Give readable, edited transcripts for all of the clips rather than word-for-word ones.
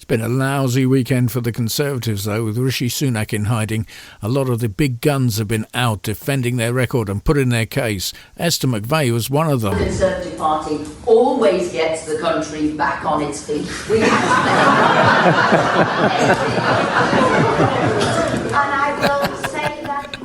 Been a lousy weekend for the Conservatives, though, with Rishi Sunak in hiding. A lot of the big guns have been out defending their record and putting their case. Esther Mcvey was one of them. The Conservative Party always gets the country back on its feet. We have and I will say that.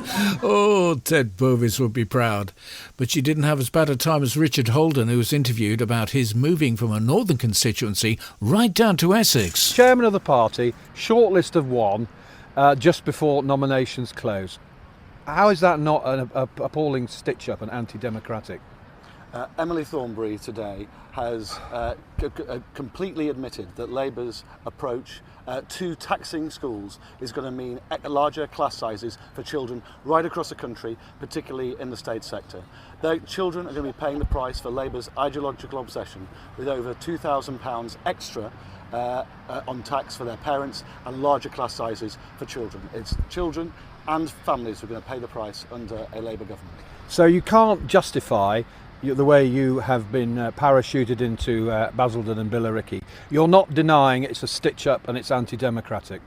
Oh, Ted Bovis would be proud. But she didn't have as bad a time as Richard Holden, who was interviewed about his moving from a northern constituency right down to Essex. Chairman of the party, shortlist of one, just before nominations close. How is that not an appalling stitch-up and anti-democratic? Emily Thornberry today has completely admitted that Labour's approach to taxing schools is going to mean larger class sizes for children right across the country, particularly in the state sector. Their children are going to be paying the price for Labour's ideological obsession, with over £2,000 extra on tax for their parents and larger class sizes for children. It's children and families who are going to pay the price under a Labour government. So you can't justify the way you have been parachuted into Basildon and Billericay. You're not denying it's a stitch-up and it's anti-democratic.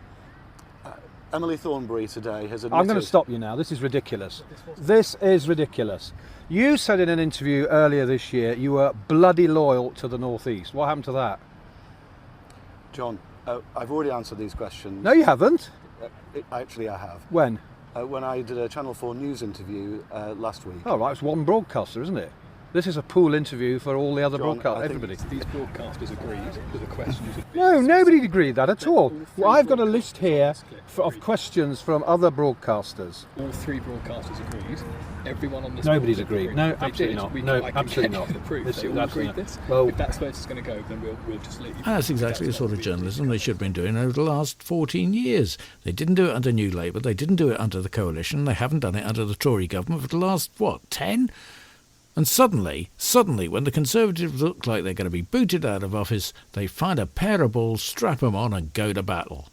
Emily Thornberry today has admitted... I'm going to stop you now. This is ridiculous. This is ridiculous. You said in an interview earlier this year you were bloody loyal to the North East. What happened to that? John, I've already answered these questions. No, you haven't. Actually, I have. When? When I did a Channel 4 News interview last week. Oh, right, it's one broadcaster, isn't it? This is a pool interview for all the other John, broadcasters, everybody. These broadcasters agreed with the questions. No, nobody agreed that at all. Well, I've got a list here of questions from other broadcasters. All three broadcasters agreed. Everyone on this. Nobody's agreed. No, They absolutely did. not. We No, I can absolutely get not. The proof. This They is all absolutely agreed not. this. Well, if that's where it's going to go, then we'll just leave. That's exactly the sort of journalism they should have been doing over the last 14 years. They didn't do it under New Labour, they didn't do it under the Coalition, they haven't done it under the Tory government for the last, 10? And suddenly, when the Conservatives look like they're going to be booted out of office, they find a pair of balls, strap them on and go to battle.